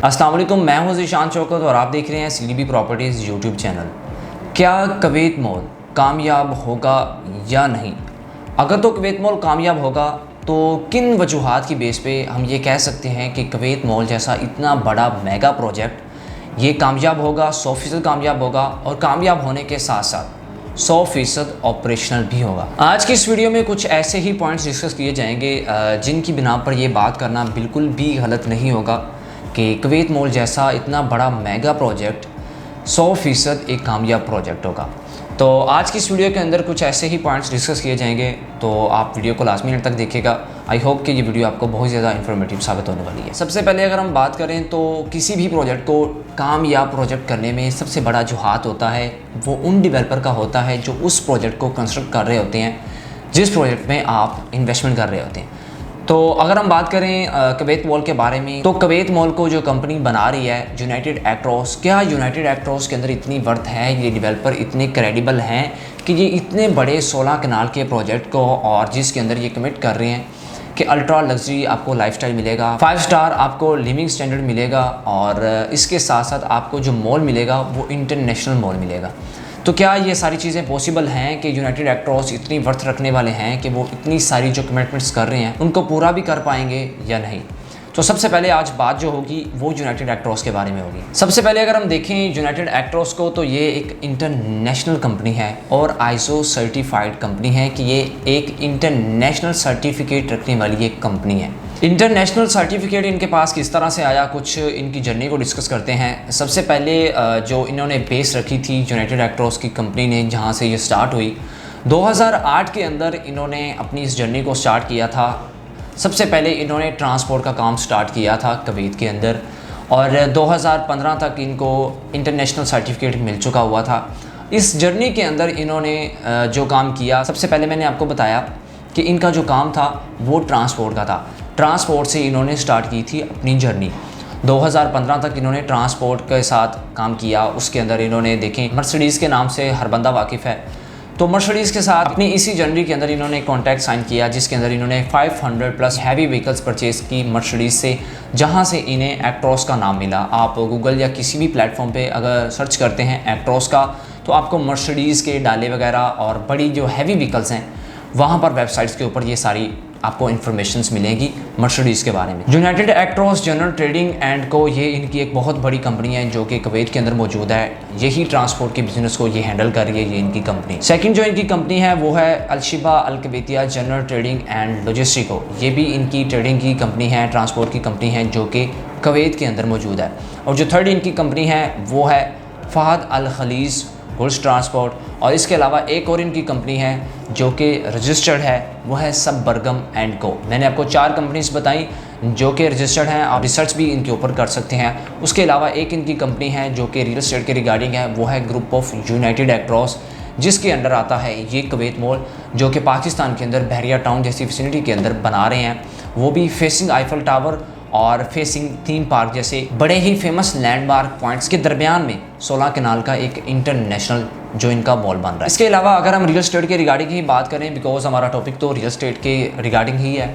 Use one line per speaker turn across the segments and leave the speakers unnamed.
अस्सलाम वालेकुम, मैं हूं ज़ीशान शौकत और आप देख रहे हैं CDB प्रॉपर्टीज़ यूट्यूब चैनल। क्या कुवैत मॉल कामयाब होगा या नहीं? अगर तो कुवैत मॉल कामयाब होगा तो किन वजूहात की बेस पे हम ये कह सकते हैं कि कुवैत मॉल जैसा इतना बड़ा मेगा प्रोजेक्ट ये कामयाब होगा, 100% कामयाब होगा और कामयाब होने के साथ साथ 100% ऑपरेशनल भी होगा। आज की इस वीडियो में कुछ ऐसे ही पॉइंट्स डिस्कस किए जाएंगे जिनकी बिना पर ये बात करना बिल्कुल भी गलत नहीं होगा कि कुवैत मॉल जैसा इतना बड़ा मेगा प्रोजेक्ट 100% एक कामयाब प्रोजेक्ट होगा। तो आज की इस वीडियो के अंदर कुछ ऐसे ही पॉइंट्स डिस्कस किए जाएंगे, तो आप वीडियो को लास्ट मिनट तक देखिएगा। आई होप कि ये वीडियो आपको बहुत ज़्यादा इन्फॉर्मेटिव साबित होने वाली है। सबसे पहले अगर हम बात करें तो किसी भी प्रोजेक्ट को कामयाब प्रोजेक्ट करने में सबसे बड़ा जो हाथ होता है वो उन डेवलपर का होता है जो उस प्रोजेक्ट को कंस्ट्रक्ट कर रहे होते हैं, जिस प्रोजेक्ट में आप इन्वेस्टमेंट कर रहे होते हैं। तो अगर हम बात करें कुवैत मॉल के बारे में, तो कुवैत मॉल को जो कंपनी बना रही है यूनाइटेड एक्रॉस, क्या यूनाइटेड एक्रॉस के अंदर इतनी वर्थ है, ये डेवलपर इतने क्रेडिबल हैं कि ये इतने बड़े 16 कनाल के प्रोजेक्ट को और जिसके अंदर ये कमिट कर रहे हैं कि अल्ट्रा लग्जरी आपको लाइफस्टाइल मिलेगा, 5 स्टार आपको लिविंग स्टैंडर्ड मिलेगा और इसके साथ साथ आपको जो मॉल मिलेगा वो इंटरनेशनल मॉल मिलेगा। तो क्या ये सारी चीज़ें पॉसिबल हैं कि यूनाइटेड एक्रॉस इतनी वर्थ रखने वाले हैं कि वो इतनी सारी जो कमिटमेंट्स कर रहे हैं उनको पूरा भी कर पाएंगे या नहीं? तो सबसे पहले आज बात जो होगी वो यूनाइटेड एक्रॉस के बारे में होगी। सबसे पहले अगर हम देखें यूनाइटेड एक्रॉस को, तो ये एक इंटरनेशनल कंपनी है और ISO सर्टिफाइड कंपनी है कि ये एक इंटरनेशनल सर्टिफिकेट रखने वाली एक कंपनी है। इंटरनेशनल सर्टिफिकेट इनके पास किस तरह से आया, कुछ इनकी जर्नी को डिस्कस करते हैं। सबसे पहले जो इन्होंने बेस रखी थी यूनाइटेड एक्रॉस की कंपनी ने, जहाँ से ये स्टार्ट हुई 2008 के अंदर इन्होंने अपनी इस जर्नी को स्टार्ट किया था। सबसे पहले इन्होंने ट्रांसपोर्ट का काम स्टार्ट किया था कुवैत के अंदर और 2015 तक इनको इंटरनेशनल सर्टिफिकेट मिल चुका हुआ था। इस जर्नी के अंदर इन्होंने जो काम किया, सबसे पहले मैंने आपको बताया कि इनका जो काम था वो ट्रांसपोर्ट का था। ट्रांसपोर्ट से इन्होंने स्टार्ट की थी अपनी जर्नी। 2015 तक इन्होंने ट्रांसपोर्ट के साथ काम किया। उसके अंदर इन्होंने देखें मर्सिडीज़ के नाम से हर बंदा वाकिफ़ है, तो मर्सिडीज़ के साथ अपनी इसी जर्नी के अंदर इन्होंने कॉन्ट्रैक्ट साइन किया, जिसके अंदर इन्होंने 500 प्लस हैवी व्हीकल्स परचेज़ की मर्सिडीज़ से, जहां से इन्हें एक्रॉस का नाम मिला। आप गूगल या किसी भी प्लेटफॉर्म पे अगर सर्च करते हैं एक्रॉस का तो आपको मर्सिडीज़ के डाले वगैरह और बड़ी जो हैवी व्हीकल्स हैं वहाँ पर वेबसाइट्स के ऊपर ये सारी आपको इन्फॉर्मेशंस मिलेगी मर्सिडीज़ के बारे में। United across general trading and को, ये इनकी एक बहुत बड़ी कंपनी है जो कि कुवैत के अंदर मौजूद है। यही ट्रांसपोर्ट के बिजनेस को ये हैंडल कर रही है, ये इनकी कंपनी। सेकंड जो इनकी कंपनी है वो है अल-शिबा अल-कुवैतिया जनरल ट्रेडिंग एंड लॉजिस्टिको। ये भी इनकी ट्रेडिंग की कंपनी है, ट्रांसपोर्ट की कंपनी है जो कि कुवैत के अंदर मौजूद है। और जो थर्ड इनकी कंपनी है वो है फहद अल खलीज गुड्स ट्रांसपोर्ट। और इसके अलावा एक और इनकी कंपनी है जो कि रजिस्टर्ड है, वो है सबबरगम एंड को। मैंने आपको 4 कंपनीज बताई जो कि रजिस्टर्ड हैं, आप रिसर्च भी इनके ऊपर कर सकते हैं। उसके अलावा एक इनकी कंपनी है जो कि रियल एस्टेट के रिगार्डिंग है, वो है ग्रुप ऑफ यूनाइटेड एक्रॉस, जिसके अंडर आता है ये कुवैत मॉल जो कि पाकिस्तान के अंदर बहरिया टाउन जैसी फैसिलिटी के अंदर बना रहे हैं। वो भी फेसिंग आईफल टावर और फेसिंग थीम पार्क जैसे बड़े ही फेमस लैंडमार्क पॉइंट्स के दरमियान में 16 कनाल का एक इंटरनेशनल जो इनका मॉल बन रहा है। इसके अलावा अगर हम रियल एस्टेट के रिगार्डिंग ही बात करें, बिकॉज हमारा टॉपिक तो रियल एस्टेट के रिगार्डिंग ही है,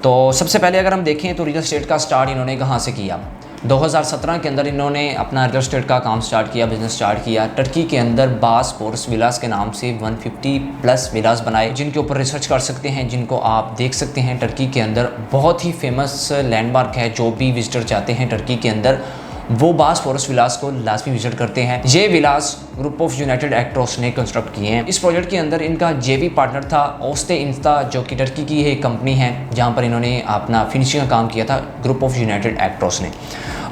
तो सबसे पहले अगर हम देखें तो रियल एस्टेट का स्टार्ट इन्होंने कहाँ से किया। 2017 के अंदर इन्होंने अपना रियल एस्टेट का काम स्टार्ट किया, बिजनेस स्टार्ट किया। टर्की के अंदर बासपोरस विलास के नाम से 150 प्लस विलास बनाए, जिनके ऊपर रिसर्च कर सकते हैं, जिनको आप देख सकते हैं। टर्की के अंदर बहुत ही फेमस लैंडमार्क है, जो भी विजिटर जाते हैं टर्की के अंदर वो बासपोरस विलास को लाजमी विजिट करते हैं। ये विलास ग्रुप ऑफ यूनाइटेड एक्रॉस ने कंस्ट्रक्ट किए हैं। इस प्रोजेक्ट के अंदर इनका जेवी पार्टनर था ओस्ते इंस्ता, जो कि टर्की की एक कंपनी है, जहां पर इन्होंने अपना फिनिशिंग का काम किया था ग्रुप ऑफ यूनाइटेड एक्रॉस ने।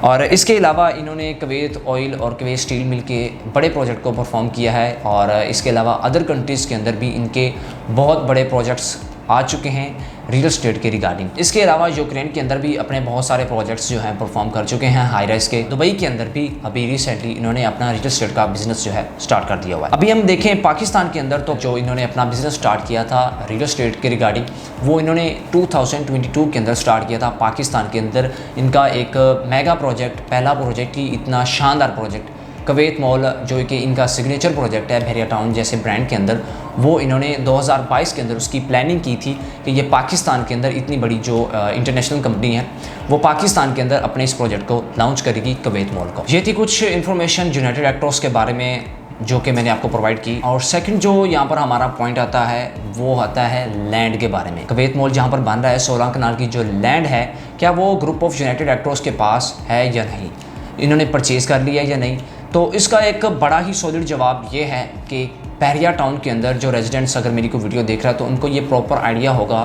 और इसके अलावा इन्होंने कुवैत ऑयल और कुवैत स्टील मिल के बड़े प्रोजेक्ट को परफॉर्म किया है। और इसके अलावा अदर कंट्रीज़ के अंदर भी इनके बहुत बड़े प्रोजेक्ट्स आ चुके हैं रियल एस्टेट के रिगार्डिंग। इसके अलावा यूक्रेन के अंदर भी अपने बहुत सारे प्रोजेक्ट्स जो हैं परफॉर्म कर चुके हैं हाई राइज के। दुबई के अंदर भी अभी रिसेंटली इन्होंने अपना रियल एस्टेट का बिजनेस जो है स्टार्ट कर दिया हुआ है। अभी हम देखें पाकिस्तान के अंदर, तो जो इन्होंने अपना बिजनेस स्टार्ट किया था रियल एस्टेट के रिगार्डिंग, वो इन्होंने 2022 के अंदर स्टार्ट किया था। पाकिस्तान के अंदर इनका एक मेगा प्रोजेक्ट, पहला प्रोजेक्ट ही इतना शानदार प्रोजेक्ट कुवैत मॉल जो कि इनका सिग्नेचर प्रोजेक्ट है बहरिया टाउन जैसे ब्रांड के अंदर, वो इन्होंने 2022 के अंदर उसकी प्लानिंग की थी कि ये पाकिस्तान के अंदर इतनी बड़ी जो इंटरनेशनल कंपनी है वो पाकिस्तान के अंदर अपने इस प्रोजेक्ट को लॉन्च करेगी कुवैत मॉल को। ये थी कुछ इन्फॉर्मेशन यूनाइटेड एक्टर्स के बारे में जो कि मैंने आपको प्रोवाइड की। और सेकंड जो यहाँ पर हमारा पॉइंट आता है वो आता है लैंड के बारे में। कुवैत मॉल जहाँ पर बन रहा है 16 कनाल की जो लैंड है, क्या वो ग्रुप ऑफ यूनाइटेड एक्टर्स के पास है या नहीं, इन्होंने परचेज़ कर लिया या नहीं। तो इसका एक बड़ा ही सॉलिड जवाब ये है कि बहरिया टाउन के अंदर जो रेजिडेंट्स अगर मेरी को वीडियो देख रहा है तो उनको ये प्रॉपर आइडिया होगा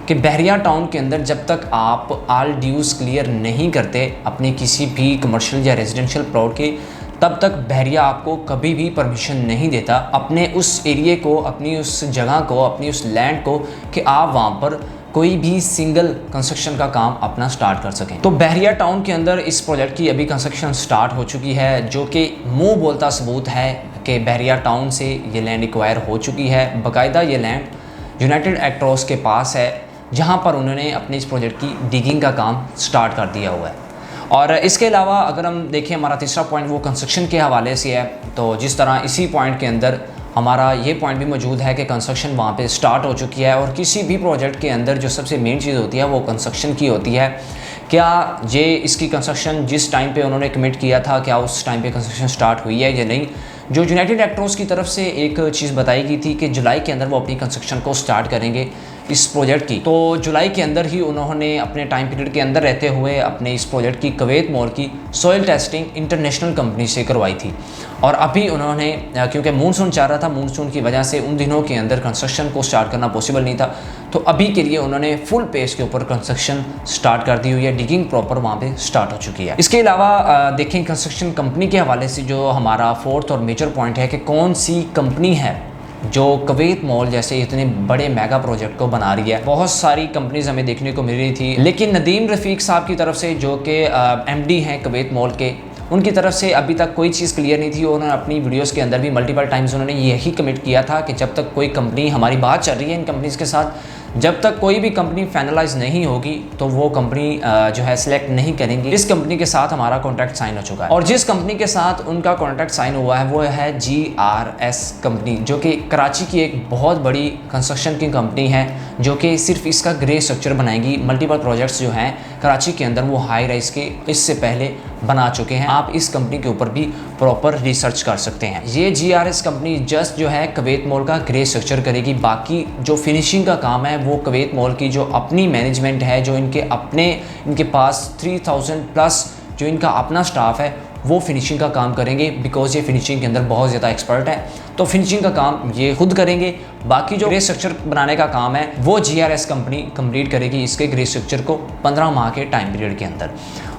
कि बहरिया टाउन के अंदर जब तक आप ऑल ड्यूज़ क्लियर नहीं करते अपनी किसी भी कमर्शियल या रेजिडेंशियल प्लॉट की, तब तक बहरिया आपको कभी भी परमिशन नहीं देता अपने उस एरिए को, अपनी उस जगह को, अपनी उस लैंड को कि आप वहाँ पर कोई भी सिंगल कंस्ट्रक्शन का काम अपना स्टार्ट कर सकें। तो बहरिया टाउन के अंदर इस प्रोजेक्ट की अभी कंस्ट्रक्शन स्टार्ट हो चुकी है, जो कि मुंह बोलता सबूत है कि बहरिया टाउन से ये लैंड एक्वायर हो चुकी है। बाकायदा ये लैंड यूनाइटेड एक्टर्स के पास है जहाँ पर उन्होंने अपने इस प्रोजेक्ट की डिगिंग का काम स्टार्ट कर दिया हुआ है। और इसके अलावा अगर हम देखें हमारा तीसरा पॉइंट वो कंस्ट्रक्शन के हवाले से है, तो जिस तरह इसी पॉइंट के अंदर हमारा ये पॉइंट भी मौजूद है कि कंस्ट्रक्शन वहाँ पे स्टार्ट हो चुकी है। और किसी भी प्रोजेक्ट के अंदर जो सबसे मेन चीज़ होती है वो कंस्ट्रक्शन की होती है। क्या ये इसकी कंस्ट्रक्शन जिस टाइम पे उन्होंने कमिट किया था, क्या उस टाइम पे कंस्ट्रक्शन स्टार्ट हुई है या नहीं। जो यूनाइटेड एक्टर्स की तरफ से एक चीज़ बताई गई थी कि जुलाई के अंदर वो अपनी कंस्ट्रक्शन को स्टार्ट करेंगे इस प्रोजेक्ट की, तो जुलाई के अंदर ही उन्होंने अपने टाइम पीरियड के अंदर रहते हुए अपने इस प्रोजेक्ट की कुवैत मॉल की सॉइल टेस्टिंग इंटरनेशनल कंपनी से करवाई थी। और अभी उन्होंने क्योंकि मानसून चल रहा था, मानसून की वजह से उन दिनों के अंदर कंस्ट्रक्शन को स्टार्ट करना पॉसिबल नहीं था, तो अभी के लिए उन्होंने फुल पेस के ऊपर कंस्ट्रक्शन स्टार्ट कर दी हुई है। डिगिंग प्रॉपर वहाँ पे स्टार्ट हो चुकी है। इसके अलावा देखें कंस्ट्रक्शन कंपनी के हवाले से जो हमारा फोर्थ और मेजर पॉइंट है कि कौन सी कंपनी है जो कुवैत मॉल जैसे इतने बड़े मेगा प्रोजेक्ट को बना रही है। बहुत सारी कंपनीज हमें देखने को मिल रही थी, लेकिन नदीम रफ़ीक साहब की तरफ से जो कि एमडी हैं कुवैत मॉल के, उनकी तरफ से अभी तक कोई चीज़ क्लियर नहीं थी। उन्होंने अपनी वीडियोस के अंदर भी मल्टीपल टाइम्स उन्होंने यही कमिट किया था कि जब तक कोई कंपनी, हमारी बात चल रही है इन कंपनीज़ के साथ, जब तक कोई भी कंपनी फाइनलाइज नहीं होगी तो वो कंपनी जो है सिलेक्ट नहीं करेंगी। इस कंपनी के साथ हमारा कॉन्ट्रैक्ट साइन हो चुका है और जिस कंपनी के साथ उनका कॉन्ट्रैक्ट साइन हुआ है वो है GRS कंपनी, जो कि कराची की एक बहुत बड़ी कंस्ट्रक्शन की कंपनी है, जो कि सिर्फ इसका ग्रे स्ट्रक्चर बनाएगी। मल्टीपल प्रोजेक्ट्स जो हैं कराची के अंदर वो हाई राइज के इससे पहले बना चुके हैं। आप इस कंपनी के ऊपर भी प्रॉपर रिसर्च कर सकते हैं। ये GRS कंपनी जस्ट जो है कुवैत मॉल का ग्रे स्ट्रक्चर करेगी, बाकी जो फिनिशिंग का काम है वो कुवैत मॉल की जो अपनी मैनेजमेंट है, जो इनके पास 3000 प्लस जो इनका अपना स्टाफ है वो फिनिशिंग का काम करेंगे, बिकॉज ये फिनिशिंग के अंदर बहुत ज़्यादा एक्सपर्ट है। तो फिनिशिंग का काम ये खुद करेंगे, बाकी जो ग्रे स्ट्रक्चर बनाने का काम है वो GRS कंपनी कंप्लीट करेगी इसके ग्रे स्ट्रक्चर को 15 माह के टाइम पीरियड के अंदर।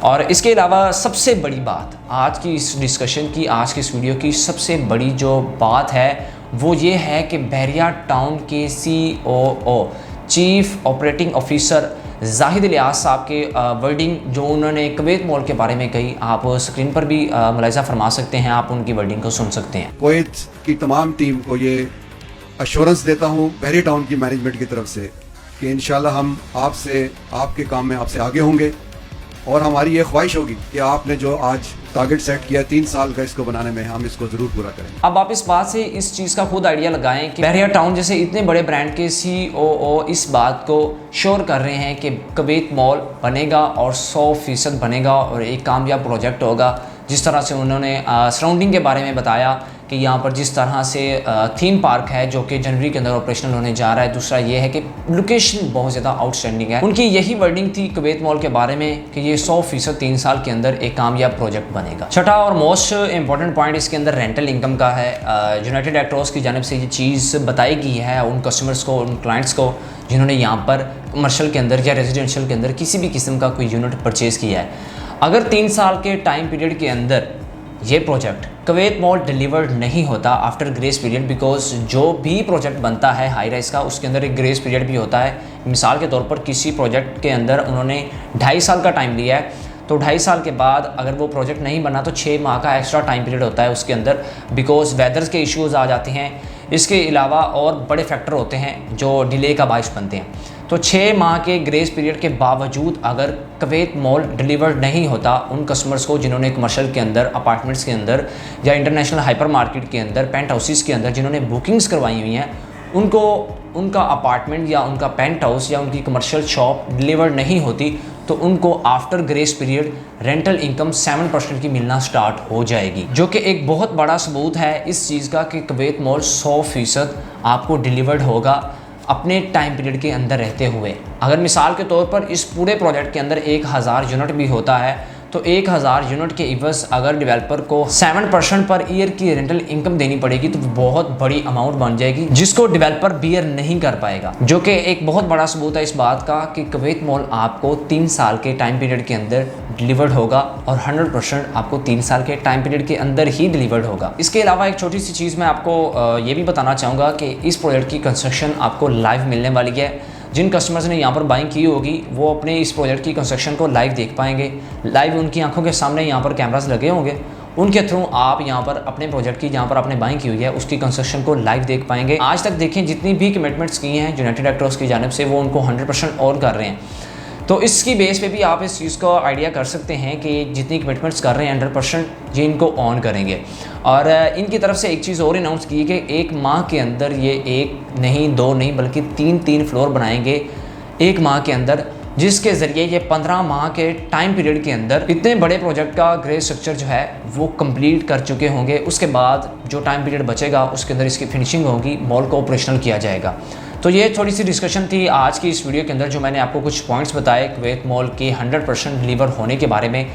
और इसके अलावा सबसे बड़ी बात आज की इस डिस्कशन की, आज की इस वीडियो की सबसे बड़ी जो बात है वो ये है कि बहरिया टाउन के COO chief operating officer Zahid Ilyas साहब के वर्डिंग जो उन्होंने कुवैत मॉल के बारे में कही, आप स्क्रीन पर भी मुलाहिजा फरमा सकते हैं, आप उनकी वर्डिंग को सुन सकते हैं।
कुवैत की तमाम टीम को ये अश्योरेंस देता हूँ बहरिया टाउन की मैनेजमेंट की तरफ से कि इंशाल्लाह हम आपसे, आपके काम में आपसे आगे होंगे और हमारी ये ख्वाहिश होगी कि आपने जो आज टारगेट सेट किया 3 साल का इसको बनाने में, हम इसको ज़रूर पूरा करेंगे।
अब आप इस बात से इस चीज़ का खुद आइडिया लगाएं कि बहरिया टाउन जैसे इतने बड़े ब्रांड के COO इस बात को श्योर कर रहे हैं कि कुवैत मॉल बनेगा और 100% बनेगा और एक कामयाब प्रोजेक्ट होगा। जिस तरह से उन्होंने सराउंडिंग के बारे में बताया कि यहाँ पर जिस तरह से थीम पार्क है जो कि जनवरी के अंदर ऑपरेशनल होने जा रहा है। दूसरा ये है कि लोकेशन बहुत ज़्यादा आउटस्टैंडिंग है। उनकी यही वर्डिंग थी कुवैत मॉल के बारे में कि ये 100% 3 साल के अंदर एक कामयाब प्रोजेक्ट बनेगा। छठा और मोस्ट इंपॉर्टेंट पॉइंट इसके अंदर रेंटल इनकम का है। यूनाइटेड एक्टर्स की जानिब से ये चीज़ बताई गई है उन कस्टमर्स को, उन क्लाइंट्स को जिन्होंने यहाँ पर कमर्शियल के अंदर या रेजिडेंशियल के अंदर किसी भी किस्म का कोई यूनिट परचेज़ किया है। अगर 3 साल के टाइम पीरियड के अंदर ये प्रोजेक्ट कुवैत मॉल डिलीवर्ड नहीं होता आफ्टर ग्रेस पीरियड, बिकॉज जो भी प्रोजेक्ट बनता है हाई राइज का उसके अंदर एक ग्रेस पीरियड भी होता है। मिसाल के तौर पर किसी प्रोजेक्ट के अंदर उन्होंने 2.5 साल का टाइम लिया है, तो 2.5 साल के बाद अगर वो प्रोजेक्ट नहीं बना तो 6 माह का एक्स्ट्रा टाइम पीरियड होता है उसके अंदर, बिकॉज वेदर्स के इश्यूज़ आ जाते हैं। इसके अलावा और बड़े फैक्टर होते हैं जो डिले का बायस बनते हैं। तो 6 माह के ग्रेस पीरियड के बावजूद अगर कुवैत मॉल डिलीवर्ड नहीं होता उन कस्टमर्स को जिन्होंने कमर्शियल के अंदर, अपार्टमेंट्स के अंदर या इंटरनेशनल हाइपर मार्केट के अंदर, पेंट हाउसेस के अंदर जिन्होंने बुकिंग्स करवाई हुई हैं, उनको उनका अपार्टमेंट या उनका पेंट हाउस या उनकी कमर्शियल शॉप डिलीवर्ड नहीं होती तो उनको after grace period rental income 7% की मिलना स्टार्ट हो जाएगी, जो कि एक बहुत बड़ा सबूत है इस चीज़ का कि कुवैत मॉल 100% आपको डिलीवर्ड होगा अपने टाइम पीरियड के अंदर रहते हुए। अगर मिसाल के तौर पर इस पूरे प्रोजेक्ट के अंदर 1000 यूनिट भी होता है तो 1000 यूनिट के इवज़ अगर डेवलपर को 7% पर ईयर की रेंटल इनकम देनी पड़ेगी तो बहुत बड़ी अमाउंट बन जाएगी, जिसको डेवलपर बियर नहीं कर पाएगा, जो कि एक बहुत बड़ा सबूत है इस बात का कि कुवैत मॉल आपको 3 साल के टाइम पीरियड के अंदर डिलीवर्ड होगा और 100% आपको 3 साल के टाइम पीरियड के अंदर ही डिलीवर्ड होगा। इसके अलावा एक छोटी सी चीज़ मैं आपको ये भी बताना चाहूँगा कि इस प्रोजेक्ट की कंस्ट्रक्शन आपको लाइव मिलने वाली है। जिन कस्टमर्स ने यहाँ पर बाइंग की होगी वो अपने इस प्रोजेक्ट की कंस्ट्रक्शन को लाइव देख पाएंगे। लाइव उनकी आंखों के सामने यहाँ पर कैमरास लगे होंगे, उनके थ्रू आप यहाँ पर अपने प्रोजेक्ट की जहाँ पर आपने बाइंग की हुई है उसकी कंस्ट्रक्शन को लाइव देख पाएंगे। आज तक देखें जितनी भी कमिटमेंट्स की हैं यूनाइटेड एक्टर्स की जानिब से वो उनको 100% और कर रहे हैं। तो इसकी बेस पे भी आप इस चीज़ को आइडिया कर सकते हैं कि जितनी कमिटमेंट्स कर रहे हैं 100% ये इनको ऑन करेंगे। और इनकी तरफ से एक चीज़ और अनाउंस की कि 1 माह के अंदर ये 1 नहीं 2 नहीं बल्कि 3 फ्लोर बनाएंगे 1 माह के अंदर, जिसके ज़रिए ये 15 माह के टाइम पीरियड के अंदर इतने बड़े प्रोजेक्ट का ग्रे स्ट्रक्चर जो है वो कंप्लीट कर चुके होंगे। उसके बाद जो टाइम पीरियड बचेगा उसके अंदर इसकी फिनिशिंग होगी, मॉल को ऑपरेशनल किया जाएगा। तो ये थोड़ी सी डिस्कशन थी आज की इस वीडियो के अंदर, जो मैंने आपको कुछ पॉइंट्स बताए कुवैत मॉल के 100% डिलीवर होने के बारे में।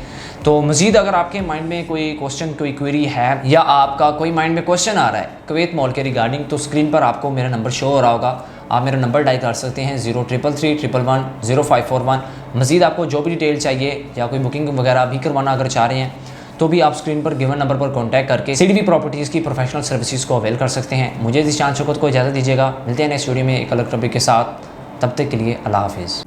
तो मज़ीद अगर आपके माइंड में कोई क्वेश्चन, कोई क्वेरी है या आपका कोई माइंड में क्वेश्चन आ रहा है कुवैत मॉल के रिगार्डिंग, तो स्क्रीन पर आपको मेरा नंबर शो हो रहा होगा। आप मेरा नंबर डायल कर सकते हैं 0333110541। मज़ीद आपको जो भी डिटेल चाहिए या कोई बुकिंग वगैरह भी करवाना अगर चाह रहे हैं तो भी आप स्क्रीन पर गिवन नंबर पर कांटेक्ट करके सीडीवी प्रॉपर्टीज़ की प्रोफेशनल सर्विसेज को अवेल कर सकते हैं। मुझे ज़ीशान शौकत को इजाज़त दीजिएगा। मिलते हैं नेक्स्ट वीडियो में एक अलग टॉपिक के साथ। तब तक के लिए अल्लाह हाफिज़।